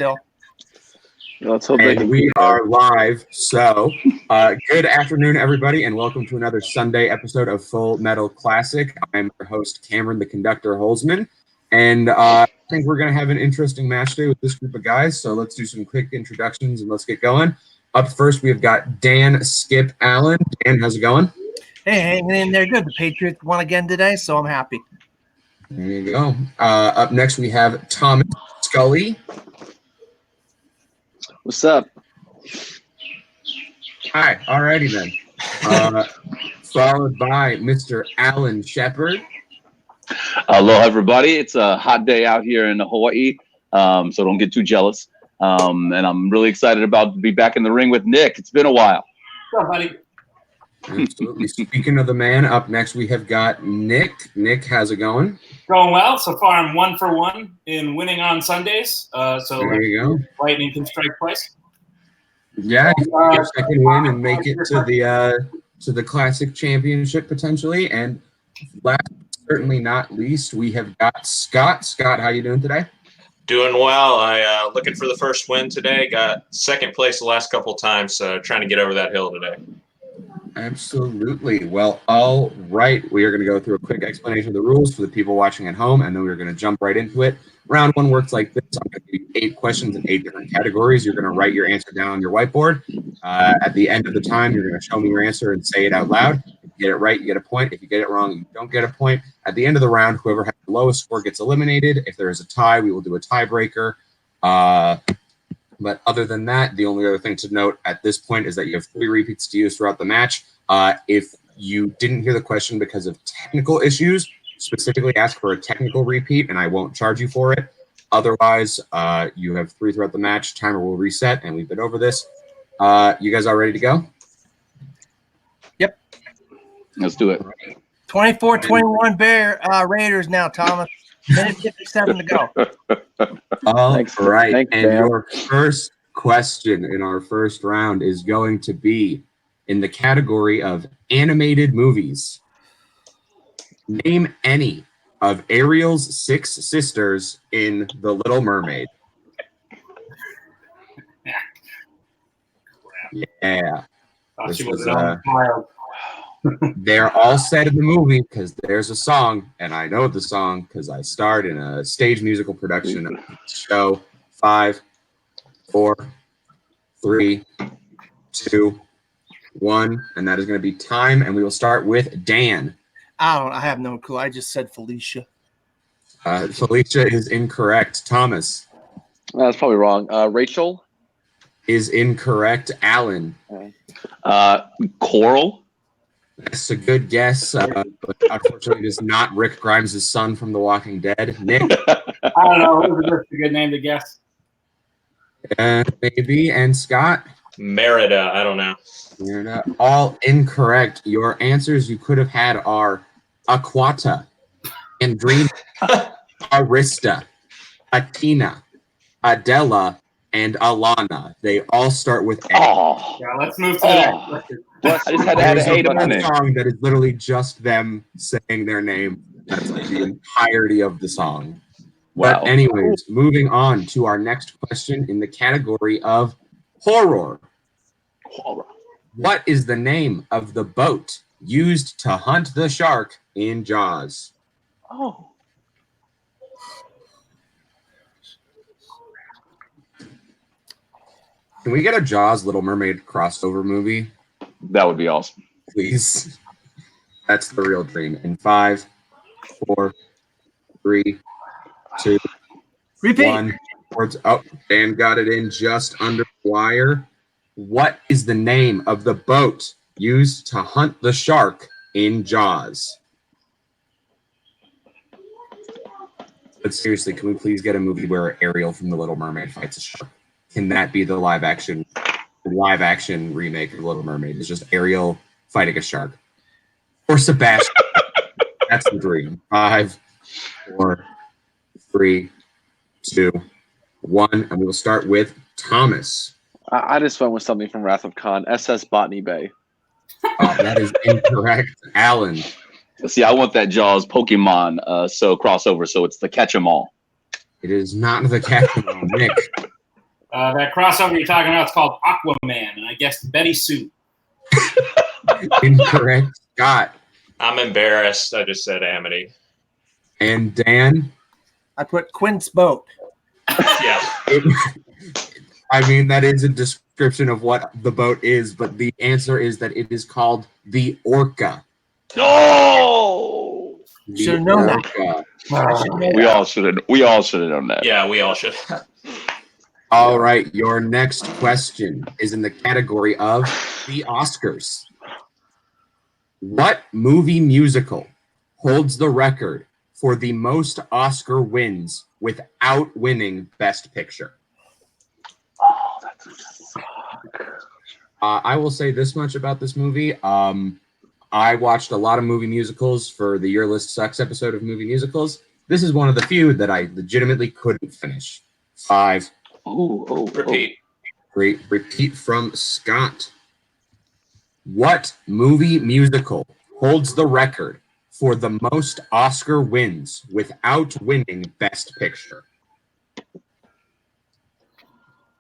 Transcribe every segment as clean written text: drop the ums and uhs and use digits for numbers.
still. Let's hope they And can we keep are live. So, good afternoon, everybody, and welcome to another Sunday episode of Full Metal Classic. I'm your host, Cameron, the conductor Holzman, and I think we're going to have an interesting match today with this group of guys. So let's do some quick introductions and let's get going. Up first, we've got Dan Skip Allen. Dan, how's it going? Hey, hanging in there good. The Patriots won again today, so I'm happy. There you go. Up next, we have Thomas Scully. What's up? Hi, alrighty then. Followed by Mr. Alan Shepard. Hello, everybody. It's a hot day out here in Hawaii, so don't get too jealous. And I'm really excited about to be back in the ring with Nick. It's been a while. What's up, buddy? Absolutely. Speaking of the man, up next we have got Nick. Nick, how's it going? Going well. So far, I'm 1 for 1 in winning on Sundays. So There you go. lightning can strike twice. Yeah, you can get a second win and make it to the Classic Championship potentially. And last, but certainly not least, we have got Scott. Scott, how you doing today? Doing well. I looking for the first win today. Got second place the last couple times, so trying to get over that hill today. Absolutely. Well, all right. We are going to go through a quick explanation of the rules for the people watching at home, and then we're going to jump right into it. Round one works like this. I'm going to give you 8 questions in 8 different categories. You're going to write your answer down on your whiteboard. At the end of the time, you're going to show me your answer and say it out loud. If you get it right, you get a point. If you get it wrong, you don't get a point. At the end of the round, whoever has the lowest score gets eliminated. If there is a tie, we will do a tiebreaker. But other than that, the only other thing to note at this point is that you have 3 repeats to use throughout the match. If you didn't hear the question because of technical issues, specifically ask for a technical repeat and I won't charge you for it. Otherwise, you have 3 throughout the match. Timer will reset and we've been over this. You guys all ready to go? Yep. Let's do it. 24-21 Raiders now, Thomas. Minute 57 to go. All Thanks, right. thanks, And Dan. your first question in our first round is going to be in the category of animated movies. Name any of Ariel's 6 sisters in The Little Mermaid. Yeah. Thought This she was, was a child. They're all said in the movie because there's a song, and I know the song because I starred in a stage musical production of the show. 5, 4, 3, 2, 1, and that is going to be time. And we will start with Dan. I have no clue. I just said Felicia. Felicia is incorrect. Thomas That's probably wrong. Rachel? is incorrect. Alan, Coral. that's a good guess, but unfortunately, it is not Rick Grimes' son from The Walking Dead. Nick, I don't know. Who's a good name to guess? maybe, and Scott. Merida, I don't know. You're not all incorrect. Your answers you could have had are Aquata, Andrina, Arista, Atina, Adela, and Alana. They all start with A. Oh, Yeah, let's move to the next Oh. question. I just had to add There's an A to my one name. song that is literally just them saying their name. That's like the entirety of the song. Wow. But anyways, moving on to our next question in the category of horror. What is the name of the boat used to hunt the shark in Jaws? Oh. Can we get a Jaws Little Mermaid crossover movie, That would be awesome. please? That's the real dream. In 5, 4, 3, 2, Repeat. 1. Oh, Dan got it in just under the wire. What is the name of the boat used to hunt the shark in Jaws? But seriously, can we please get a movie where Ariel from The Little Mermaid fights a shark? Can that be the live action remake of The Little Mermaid? It's just Ariel fighting a shark. Or Sebastian. That's the dream. 5, 4, 3, 2, 1. And we will start with Thomas. I just went with something from Wrath of Khan. SS Botany Bay. That is incorrect. Alan. See, I want that Jaws Pokemon so crossover, so it's the Catch 'em All. It is not the Catch-Em-All. Nick. That crossover you're talking about is called Aquaman, and I guessed Betty Sue. Incorrect. Scott I'm embarrassed. I just said Amity. and Dan. I put Quint's boat. Yeah. I mean, that is a description of what the boat is, but the answer is that it is called the Orca. No. The Should've known that. Orca. We all should have. We all should have known that. Yeah, we all should. All right, your next question is in the category of the Oscars. What movie musical holds the record for the most Oscar wins without winning Best Picture? Oh, that's I will say this much about this movie. I watched a lot of movie musicals for the Your List Sucks episode of Movie Musicals. This is one of the few that I legitimately couldn't finish. 5, Repeat. 3, repeat from Scott. What movie musical holds the record for the most Oscar wins without winning Best Picture?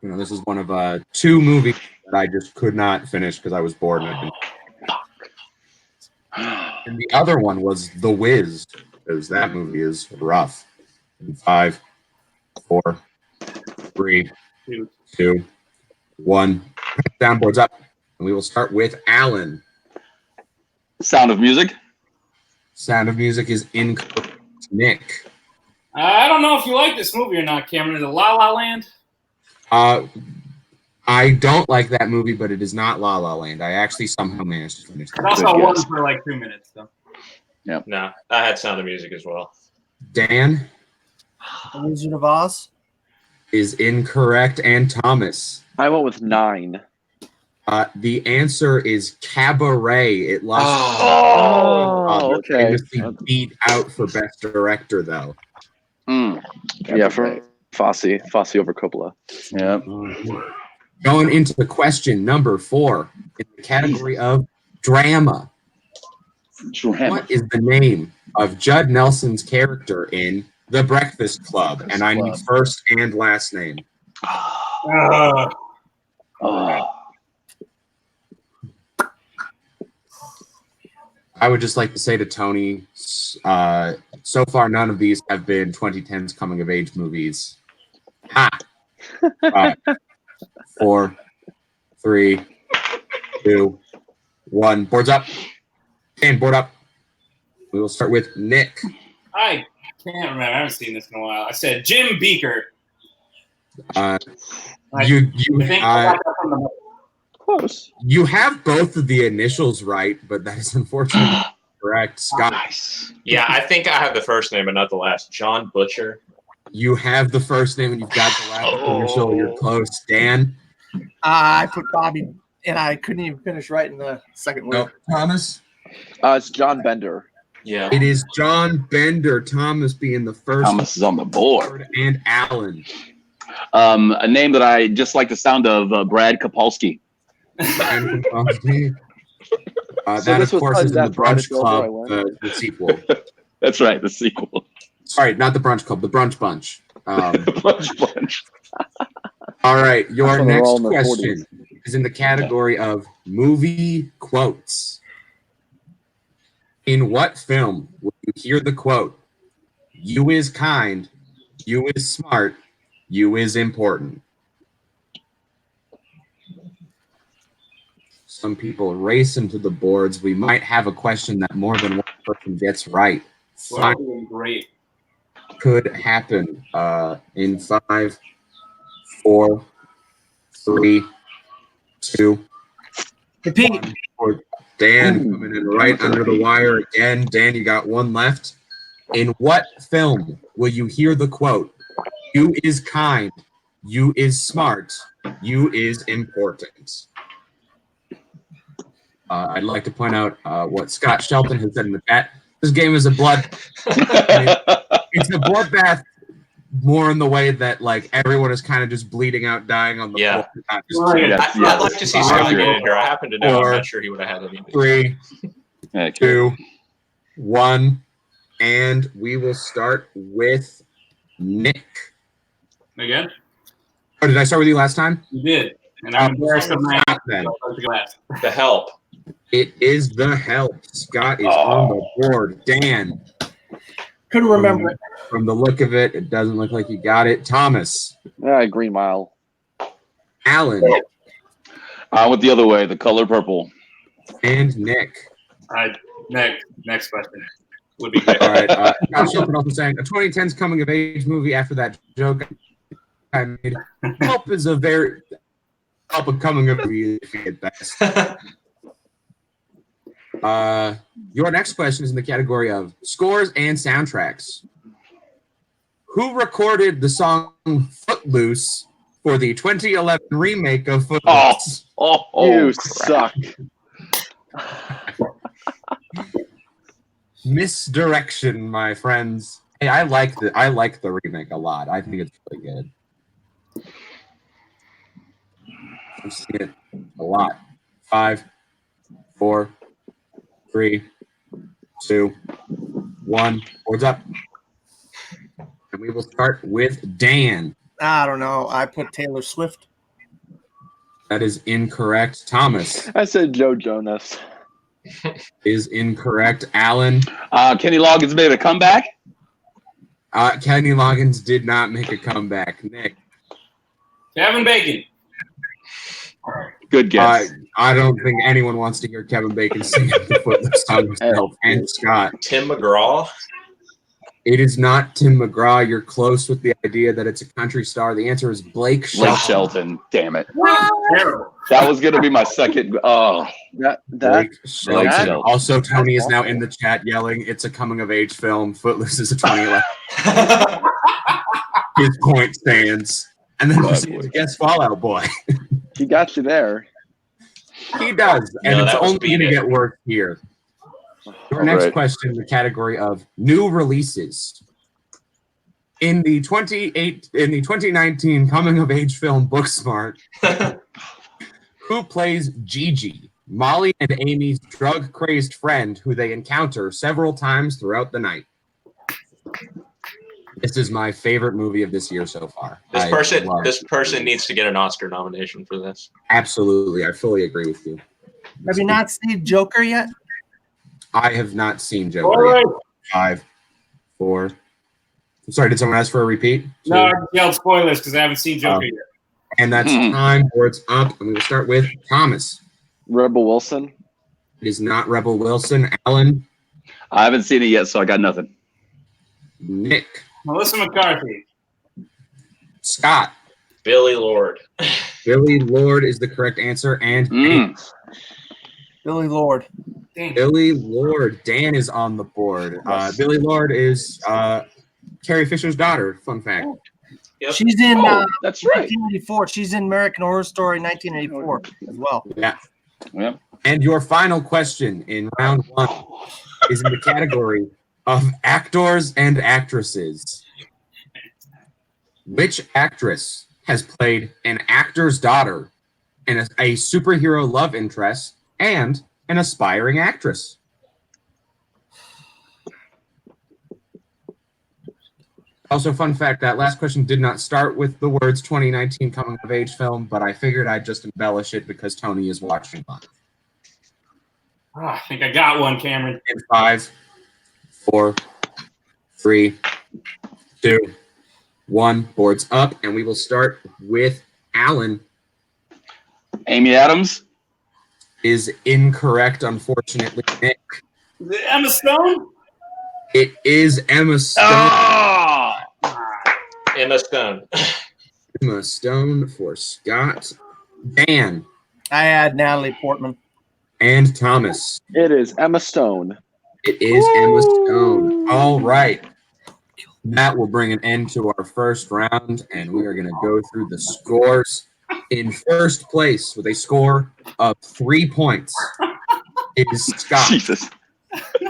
You know, this is one of 2 movies that I just could not finish because I was bored. And the other one was The Wiz, because that movie is rough. 5, 4, 3, 2, 1. Downboards up. And we will start with Alan. Sound of Music. Sound of Music is incorrect. Nick. I don't know if you like this movie or not, Cameron. Is it La La Land? I don't like that movie, but it is not La La Land. I actually somehow managed to finish I that. also Good won guess. for like 2 minutes, though. No, I had Sound of Music as well. Dan The Wizard of Oz. is incorrect, and Thomas. I went with 9. The answer is Cabaret. It lost. Oh, okay. Famously beat out for Best Director, though. Yeah, for Fosse over Coppola. Yep. Going into the question number 4 in the category of drama. What is the name of Judd Nelson's character in The Breakfast Club? And I need first and last name. Oh. I would just like to say to Tony, so far none of these have been 2010s coming of age movies. Ha! 5, 4, 3, 2, 1. Boards up. And board up. We will start with Nick. I can't remember. I haven't seen this in a while. I said Jim Beaker. You I think I got that from the Close. you have both of the initials right, but that is unfortunately correct. Scott, Nice. Yeah, I think I have the first name, but not the last. John Butcher. you have the first name and you've got the last initial. You're close. Dan. I put Bobby, and I couldn't even finish writing the second word. No. Thomas. It's John Bender. Yeah. It is John Bender. Thomas being the first. Thomas is on the board. And Alan. A name that I just like the sound of, Brad Kapolsky. And So that, this of was course, probably is in the that Brad Brunch Silver I Club, won. the sequel. That's right, the sequel. Sorry, not the Brunch Club, the Brunch Bunch. Bunch. All right, your That's when they're next all in their question is in the category of movie quotes. In what film will you hear the quote, "You is kind, you is smart, you is important"? Some people race into the boards. We might have a question that more than one person gets right. Well, doing great. Could happen in 5, 4, 3, 2, Repeat. 1. For Dan coming in right under the wire again. Dan, you got one left. In what film will you hear the quote, "You is kind, you is smart, you is important"? I'd like to point out what Scott Shelton has said in the chat. This game is a it's a bloodbath more in the way that like everyone is kind of just bleeding out, dying on the Yeah. floor. Not just Right. Yes, I'd like to see yes. Scott get in here. I happen to know. Or- I'm not sure he would have had anything. 3, Okay. 2, 1, and we will start with Nick. Again? Oh, did I start with you last time? You did. And I'm embarrassed of my Scott, then. The Help. It is The Help. Scott is on the board. Dan, Couldn't remember it. from the look of it, it doesn't look like you got it. Thomas, Green Mile. Alan, I went the other way, the color purple. and Nick. All right, next question would be great. All right. Scott Shelton also saying a 2010s coming of age movie after that joke I made. Help is a very Help a coming of movie at best. Your next question is in the category of scores and soundtracks. Who recorded the song Footloose for the 2011 remake of Footloose? You crap. suck. Misdirection, my friends. Hey, I like the remake a lot. I think it's really good. I've seen it a lot. 5, 4, 3, 2, 1. Boards up. And we will start with Dan. I don't know. I put Taylor Swift. That is incorrect. Thomas I said Joe Jonas. is incorrect. Alan. Kenny Loggins made a comeback. Kenny Loggins did not make a comeback. Nick. Kevin Bacon. Good guess. I don't think anyone wants to hear Kevin Bacon sing the Footloose song himself. And Scott. Tim McGraw. It is not Tim McGraw. You're close with the idea that it's a country star. The answer is Blake Shelton. Blake Shelton. Damn it. Terrible. That was going to be my second. Oh, That Blake Shelton. Blake Shelton. Also, Tony is now in the chat yelling, "It's a coming-of-age film. Footloose is a 2011." His point stands. And then proceeds to guess Fall Out Boy. he got you there. He does. And No, it's that was only going to beat it. get worse here. Your All next right. question in the category of new releases. In the 2019 coming-of-age film Booksmart, who plays Gigi, Molly and Amy's drug-crazed friend who they encounter several times throughout the night? This is my favorite movie of this year so far. This I person love this it. person needs to get an Oscar nomination for this. Absolutely. I fully agree with you. Have you not seen Joker yet? I have not seen All Joker right. yet. 5, 4. I'm sorry, did someone ask for a repeat? No, I yelled spoilers because I haven't seen Joker yet. And that's time. Boards up. And we will start with Thomas. Rebel Wilson. It is not Rebel Wilson. Alan. I haven't seen it yet, so I got nothing. Nick. Melissa McCarthy. Scott. Billy Lord. Billy Lord is the correct answer. And Mm. Billy Lord. Dang. Billy Lord. Dan is on the board. Billy Lord is Carrie Fisher's daughter. Fun fact. Yep. She's in Oh, that's right. 1984. She's in American Horror Story 1984 as well. Yeah. Yep. And your final question in round 1 is in the category of actors and actresses. Which actress has played an actor's daughter and a superhero love interest and an aspiring actress? Also, fun fact, that last question did not start with the words 2019 coming of age film, but I figured I'd just embellish it because Tony is watching live. Oh, I think I got one, Cameron. In 5, 4, 3, 2, 1. Boards up, and we will start with Alan. Amy Adams. Is incorrect, unfortunately. Nick. Is it Emma Stone? It is Emma Stone. Ah! Emma Stone. Emma Stone for Scott. Dan I had Natalie Portman. and Thomas. It is Emma Stone. It is Emma Stone. All right. That will bring an end to our first round, and we are going to go through the scores. In first place with a score of 3 points is Scott, Jesus.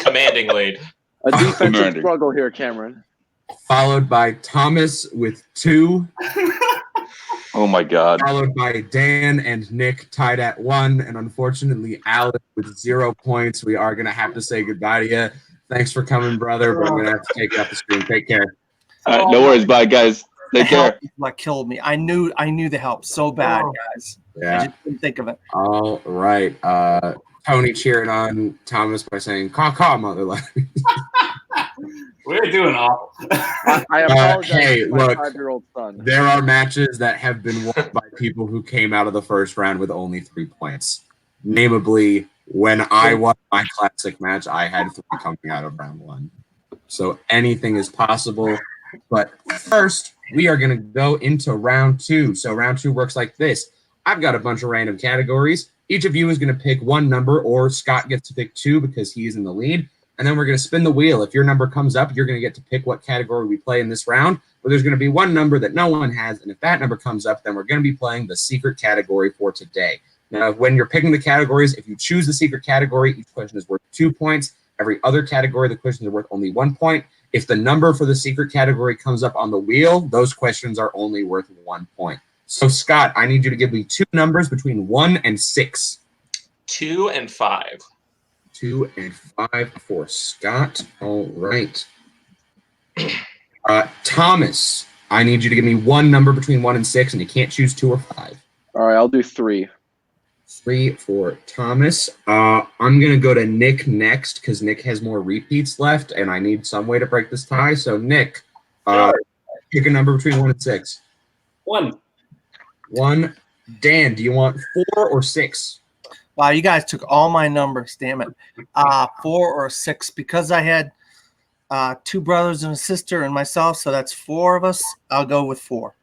Commanding lead. A defensive Commanding. struggle here, Cameron. followed by Thomas with 2, Oh my God. followed by Dan and Nick tied at 1, and unfortunately Alan with 0 points. We are going to have to say goodbye to you. Thanks for coming, brother, but I'm going to have to take you off the screen. Take care. All right, no worries. Bye, guys. Take care. Help is what killed me. I knew the help so bad, guys. I Yeah. just didn't think of it. All right. Tony cheering on Thomas by saying "caw caw, motherland." We're doing awful. I apologize hey, to my look. 5-year-old son. There are matches that have been won by people who came out of the first round with only 3 points. Namely, when I won my classic match, I had 3 coming out of round 1. So anything is possible. But first, we are going to go into round 2. So round 2 works like this. I've got a bunch of random categories. Each of you is going to pick one number, or Scott gets to pick 2 because he's in the lead. And then we're going to spin the wheel. If your number comes up, you're going to get to pick what category we play in this round. But there's going to be one number that no one has. And if that number comes up, then we're going to be playing the secret category for today. Now, when you're picking the categories, if you choose the secret category, each question is worth 2 points. Every other category, the questions are worth only 1 point. If the number for the secret category comes up on the wheel, those questions are only worth 1 point. So, Scott, I need you to give me 2 numbers between 1 and 6. 2 and 5. 2 and 5 for Scott. All right. Thomas, I need you to give me one number between 1 and 6, and you can't choose 2 or 5. All right, I'll do 3. 3 for Thomas. I'm going to go to Nick next because Nick has more repeats left, and I need some way to break this tie. So, Nick, pick a number between 1 and 6. 1. 1. Dan, do you want 4 or 6? Wow, you guys took all my numbers. Damn it. 4 or 6 because I had 2 brothers and a sister and myself, so that's 4 of us. I'll go with 4.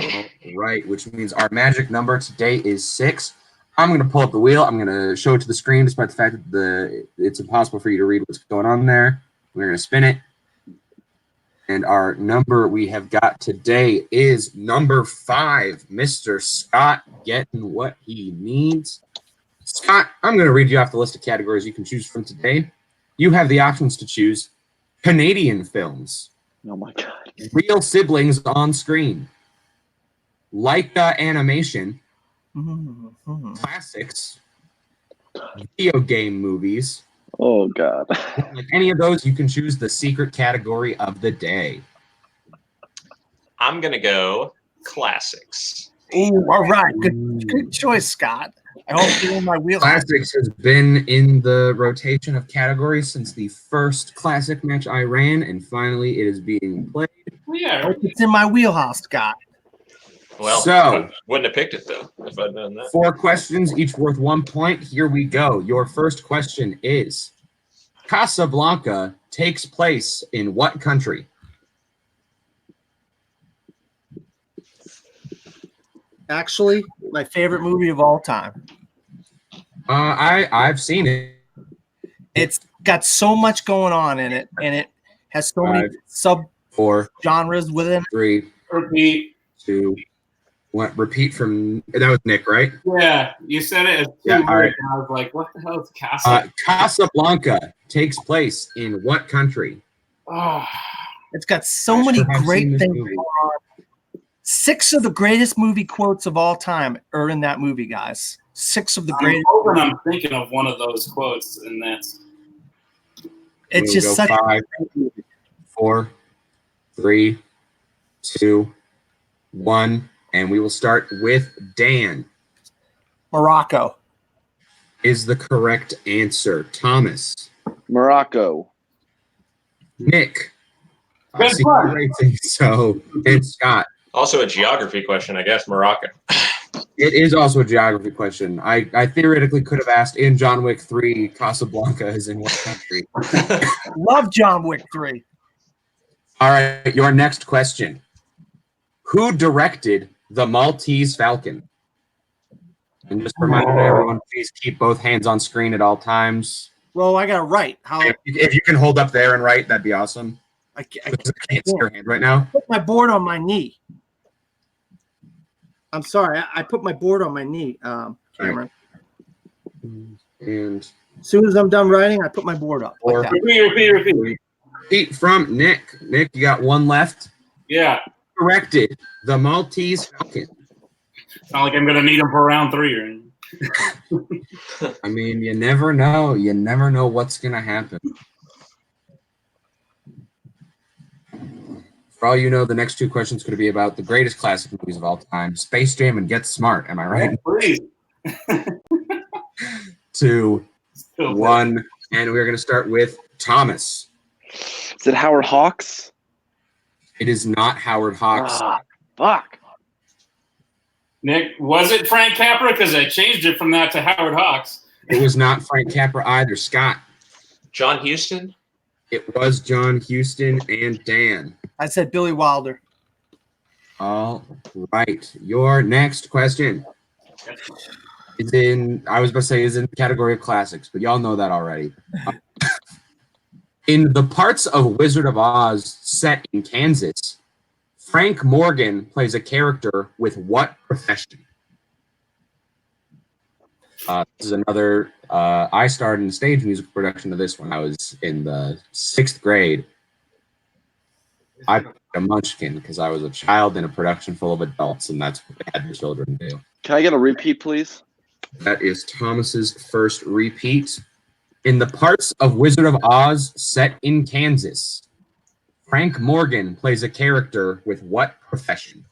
All right, which means our magic number today is 6. I'm going to pull up the wheel. I'm going to show it to the screen, despite the fact that it's impossible for you to read what's going on there. We're going to spin it. And our number we have got today is number 5. Mr. Scott getting what he needs. Scott, I'm going to read you off the list of categories you can choose from today. You have the options to choose Canadian films, Oh my God. real siblings on screen, Leica animation, classics, video game movies. Oh God. Like any of those, you can choose the secret category of the day. I'm going to go classics. Ooh, all right. Good choice, Scott. I hope you're in my wheelhouse. Classics has been in the rotation of categories since the first classic match I ran, and finally it is being played. I Yeah. hope it's in my wheelhouse, Scott. Well, So- wouldn't have picked it, though, if I'd done that. 4 questions, each worth 1 point. Here we go. Your first question is, Casablanca takes place in what country? Actually, my favorite movie of all time. I've seen it. It's got so much going on in it, and it has so many 5, sub 4, genres within. 3, Repeat. 2, 1. Repeat from that was Nick, right? Yeah, you said it as 2 Yeah, words, all right. and I was like, what the hell is castle? Casablanca takes place in what country? Oh, It's got so I many sure have seen great this things movie. going on. 6 of the greatest movie quotes of all time are in that movie, guys. 6 of the I'm greatest. hoping I'm thinking of one of those quotes, and that's It's We'll just go such. 5, 4, 3, 2, 1, and we will start with Dan. Morocco. Is the correct answer. Thomas, Morocco. Nick, I Good see one. you racing, so it's Scott. Also a geography question, I guess, Morocco. It is also a geography question. I theoretically could have asked in John Wick 3, Casablanca is in what country? Love John Wick 3. All right, your next question. Who directed The Maltese Falcon? And just a reminder, everyone, please keep both hands on screen at all times. Well, I got to write. How If you can hold up there and write, that'd be awesome. I Because I can't see your hand right now. put my board on my knee. I'm sorry. I put my board on my knee, Cameron. And As soon as I'm done writing, I put my board up. Like that. repeat. Pete from Nick. Nick, you got one left. Yeah, Corrected. The Maltese Falcon. it's not like I'm gonna need them for round 3 or anything. I mean, you never know. You never know what's going to happen. For all you know, the next two questions are going to be about the greatest classic movies of all time, Space Jam and Get Smart. Am I right? Please. 2, 1, and we're going to start with Thomas. Is it Howard Hawks? It is not Howard Hawks. Ah, fuck. Nick, was it Frank Capra? Because I changed it from that to Howard Hawks. It was not Frank Capra either. Scott. John Huston. It was John Huston and Dan. I said Billy Wilder. All right. Your next question is is in the category of classics, but y'all know that already. In the parts of Wizard of Oz set in Kansas, Frank Morgan plays a character with what profession? This is another, I started in stage music production of this when I was in the 6th grade. I played a munchkin because I was a child in a production full of adults, and that's what they had the children do. Can I get a repeat, please? That is Thomas's first repeat. In the parts of Wizard of Oz set in Kansas, Frank Morgan plays a character with what profession?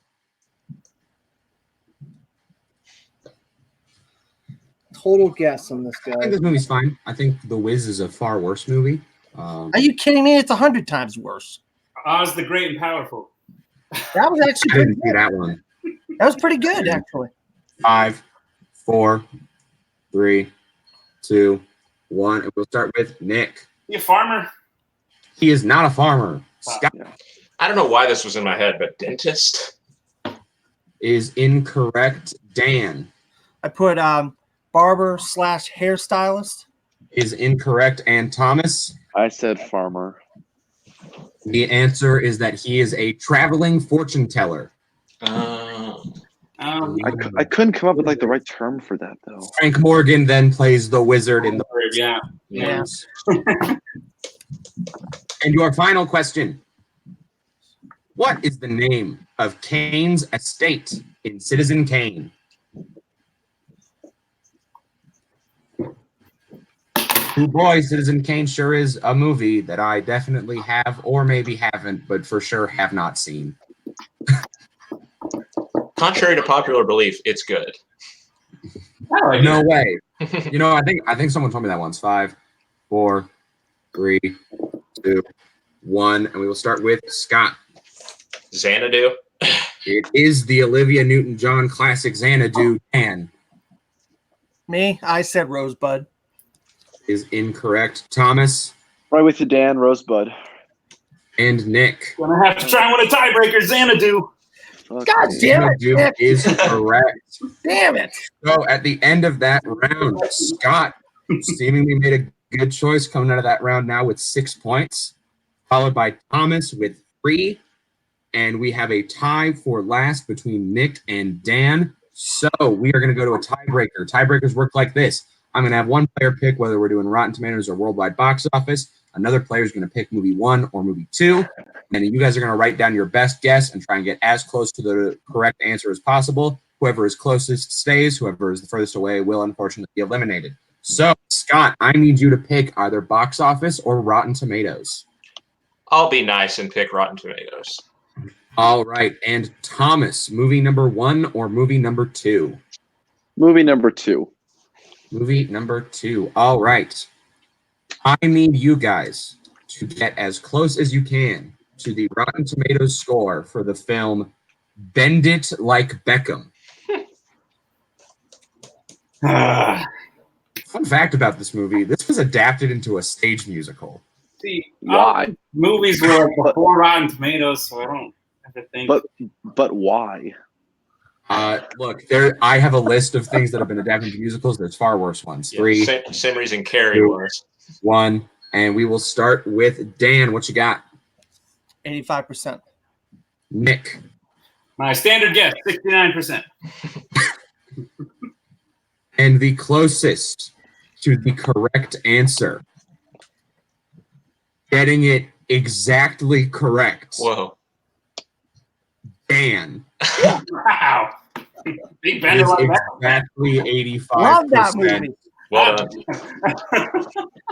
Total guess on this I guy. think this movie's fine. I think The Wiz is a far worse movie. Are you kidding me? It's 100 times worse. Oz the Great and Powerful. That was actually I pretty didn't see good. that one. That was pretty good, actually. 5, 4, 3, 2, 1. And we'll start with Nick. You a farmer? He is not a farmer. Scott I don't know why this was in my head, but dentist. is incorrect. Dan I put barber/hairstylist. is incorrect. And Thomas, I said farmer. the answer is that he is a traveling fortune teller. I couldn't come up with like the right term for that though. Frank Morgan then plays the wizard in the Yeah. Yeah. And your final question. What is the name of Kane's estate in Citizen Kane? Oh boy, Citizen Kane sure is a movie that I definitely have or maybe haven't, but for sure have not seen. Contrary to popular belief, it's good. I like No it. way. You know, I think someone told me that once. 5, 4, 3, 2, 1, and we will start with Scott. Xanadu. It is the Olivia Newton-John classic Xanadu. Dan Me, I said Rosebud. is incorrect. Thomas Right with you, Dan. Rosebud. and Nick. Gonna have to try and win a tiebreaker. Xanadu. Fuck God me. damn it, Xanadu Nick. is correct. Damn it. So at the end of that round, Scott seemingly made a good choice coming out of that round now with 6 points, followed by Thomas with 3. And we have a tie for last between Nick and Dan. So we are going to go to a tiebreaker. Tiebreakers work like this. I'm going to have one player pick whether we're doing Rotten Tomatoes or Worldwide Box Office. Another player is going to pick movie 1 or movie 2. And then you guys are going to write down your best guess and try and get as close to the correct answer as possible. Whoever is closest stays. Whoever is the furthest away will unfortunately be eliminated. So, Scott, I need you to pick either Box Office or Rotten Tomatoes. I'll be nice and pick Rotten Tomatoes. All right. And Thomas, movie number 1 or movie number 2? Movie number 2. Movie number 2. All right. I need you guys to get as close as you can to the Rotten Tomatoes score for the film Bend It Like Beckham. Fun fact about this movie, this was adapted into a stage musical. See, Why? movies were before Rotten Tomatoes, so I don't have to think. But why? Look, I have a list of things that have been adapted into musicals. There's far worse ones. Yeah, 3, same reason Carrie 2, was. 1, and we will start with Dan. What you got? 85%. Nick. My standard guess, 69%. And the closest to the correct answer, getting it exactly correct, Whoa. Dan. Wow. Big Is Bender like that. exactly 85%. Love that movie. Well done.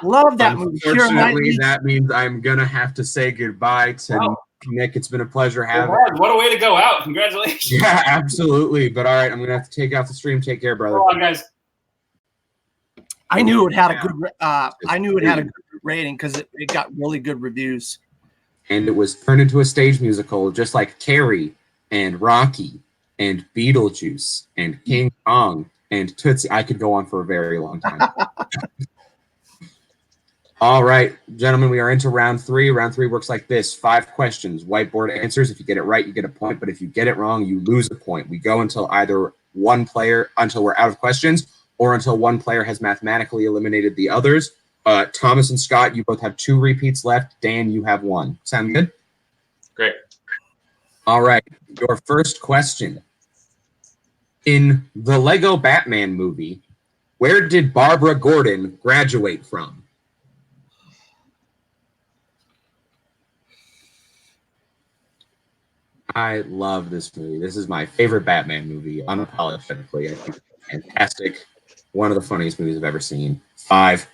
Love that movie. Keira Unfortunately, Knightley. that means I'm going to have to say goodbye to Oh. Nick. It's been a pleasure having. What a way to go out! Congratulations. Yeah, absolutely. But all right, I'm gonna have to take off the stream. Take care, brother. Go on, guys. I knew it had a good. I knew it had a good rating because it got really good reviews. And it was turned into a stage musical, just like Carrie and Rocky and Beetlejuice and King Kong and Tootsie. I could go on for a very long time. All right, gentlemen, we are into round 3. Round 3 works like this: 5 questions, whiteboard answers. If you get it right, you get a point. But if you get it wrong, you lose a point. We go until until we're out of questions, or until one player has mathematically eliminated the others. Thomas and Scott, you both have 2 repeats left. Dan, you have 1. Sound good? Great. All right. Your first question. In the Lego Batman movie, where did Barbara Gordon graduate from? I love this movie. This is my favorite Batman movie, unapologetically. I think it's fantastic. One of the funniest movies I've ever seen. 5,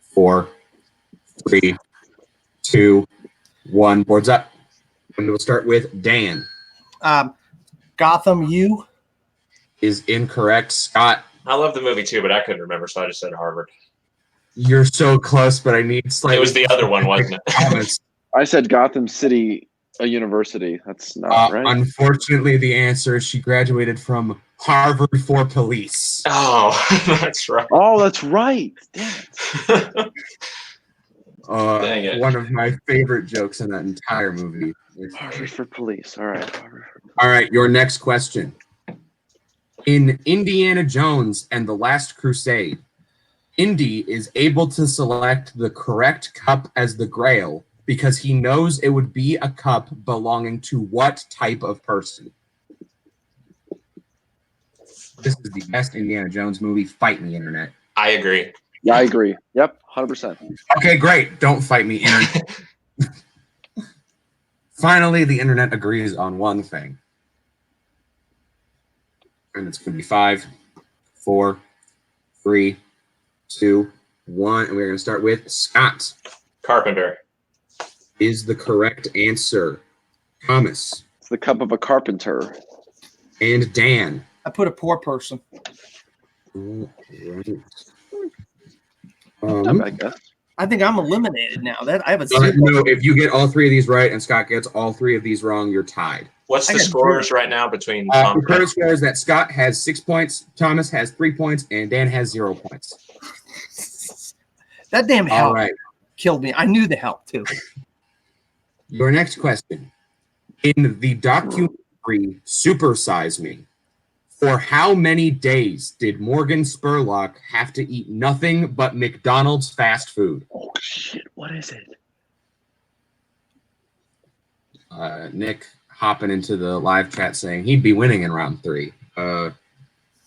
4, 3, 2, 1. Boards up. And we'll start with Dan. Gotham U. Is incorrect. Scott, I love the movie too, but I couldn't remember, so I just said Harvard. you're so close, but I need slightly. It was the other one, wasn't it? Thomas. I said Gotham City University. That's not right. Unfortunately, the answer is she graduated from Harvard for Police. Oh, that's right. Oh, that's right. Damn it. Dang it. One of my favorite jokes in that entire movie. Harvard for Police. All right. Harvard for All right, your next question. In Indiana Jones and the Last Crusade, Indy is able to select the correct cup as the Grail because he knows it would be a cup belonging to what type of person? This is the best Indiana Jones movie. Fight me, internet. I agree. Yeah, I agree. Yep, 100%. Okay, great. Don't fight me, internet. Finally, the internet agrees on one thing. And it's going to be 5, 4, 3, 2, 1. And we're going to start with Scott. Carpenter. Is the correct answer. Thomas. It's the cup of a carpenter. And Dan. I put a poor person. All right. I guess. I think I'm eliminated now. That I have a No, if you get all 3 of these right and Scott gets all 3 of these wrong, you're tied. What's I the got scores right now between The Tom? current score is that Scott has 6 points, Thomas has 3 points, and Dan has 0 points. That damn All help right. killed me. I knew the help too. Your next question. In the documentary Super Size Me, for how many days did Morgan Spurlock have to eat nothing but McDonald's fast food? Oh, shit. What is it? Nick hopping into the live chat saying he'd be winning in round 3.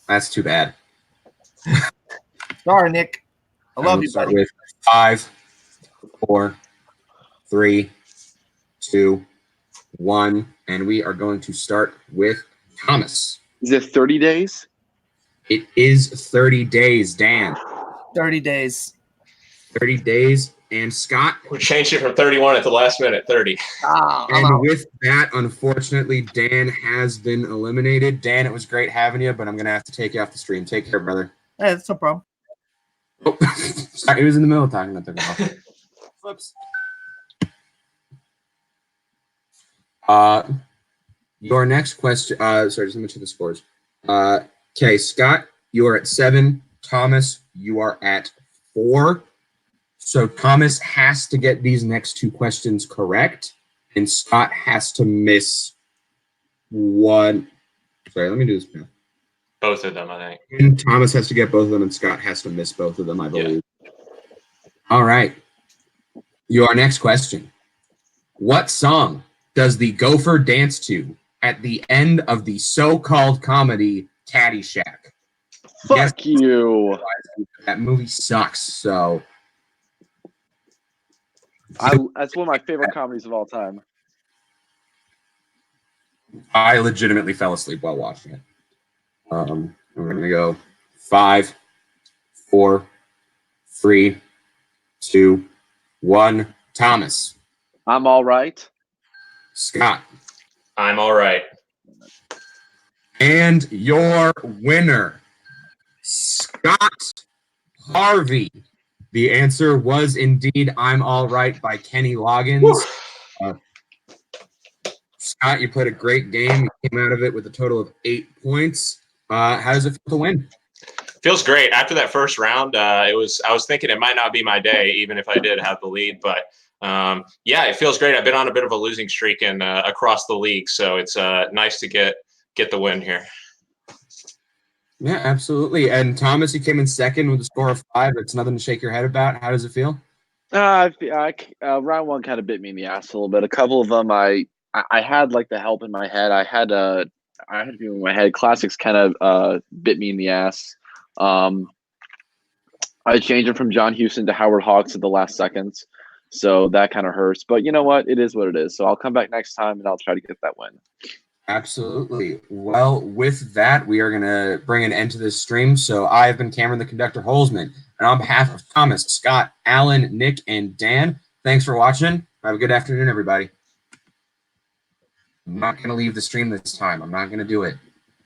That's too bad. Sorry, Nick. I love We'll you, start buddy. with 5, 4, 3, 2, 1, and we are going to start with Thomas. Is it 30 days? It is 30 days, Dan. 30 days. 30 days, and Scott. We changed it from 31 at the last minute, 30. I'm And out. with that, unfortunately, Dan has been eliminated. Dan, it was great having you, but I'm going to have to take you off the stream. Take care, brother. Hey, that's no problem. Oh, sorry, he was in the middle of talking. That took him off. Whoops. Your next question. Sorry, just let me check the scores. Okay, Scott, you are at 7. Thomas, you are at 4. So Thomas has to get these next 2 questions correct, and Scott has to miss 1. Sorry, let me do this now. Both of them, I think. And Thomas has to get both of them, and Scott has to miss both of them, I believe. All right. Your next question. What song does the gopher dance to at the end of the so-called comedy Caddyshack? Fuck you. That movie sucks, so... That's one of my favorite comedies of all time. I legitimately fell asleep while watching it. We're going to go 5, 4, 3, 2, 1. Thomas. I'm all right. Scott. I'm all right. And your winner, Scott Harvey. The answer was indeed I'm All Right by Kenny Loggins. Scott, you played a great game. You came out of it with a total of 8 points. How does it feel to win? Feels great. After that first round, I was thinking it might not be my day, even if I did have the lead. But yeah, it feels great. I've been on a bit of a losing streak and across the league, so it's nice to get the win here. Yeah, absolutely. And Thomas, you came in second with a score of 5. It's nothing to shake your head about. How does it feel? Round one kind of bit me in the ass a little bit. A couple of them, I had like the help in my head. I had people in my head. Classics kind of bit me in the ass. I changed it from John Houston to Howard Hawks at the last seconds, so that kind of hurts. But you know what? It is what it is. So I'll come back next time and I'll try to get that win. Absolutely. Well, with that, we are going to bring an end to this stream. So I have been Cameron, the conductor Holzman, and on behalf of Thomas, Scott, Alan, Nick, and Dan, thanks for watching. Have a good afternoon, everybody. I'm not going to leave the stream this time. I'm not going to do it.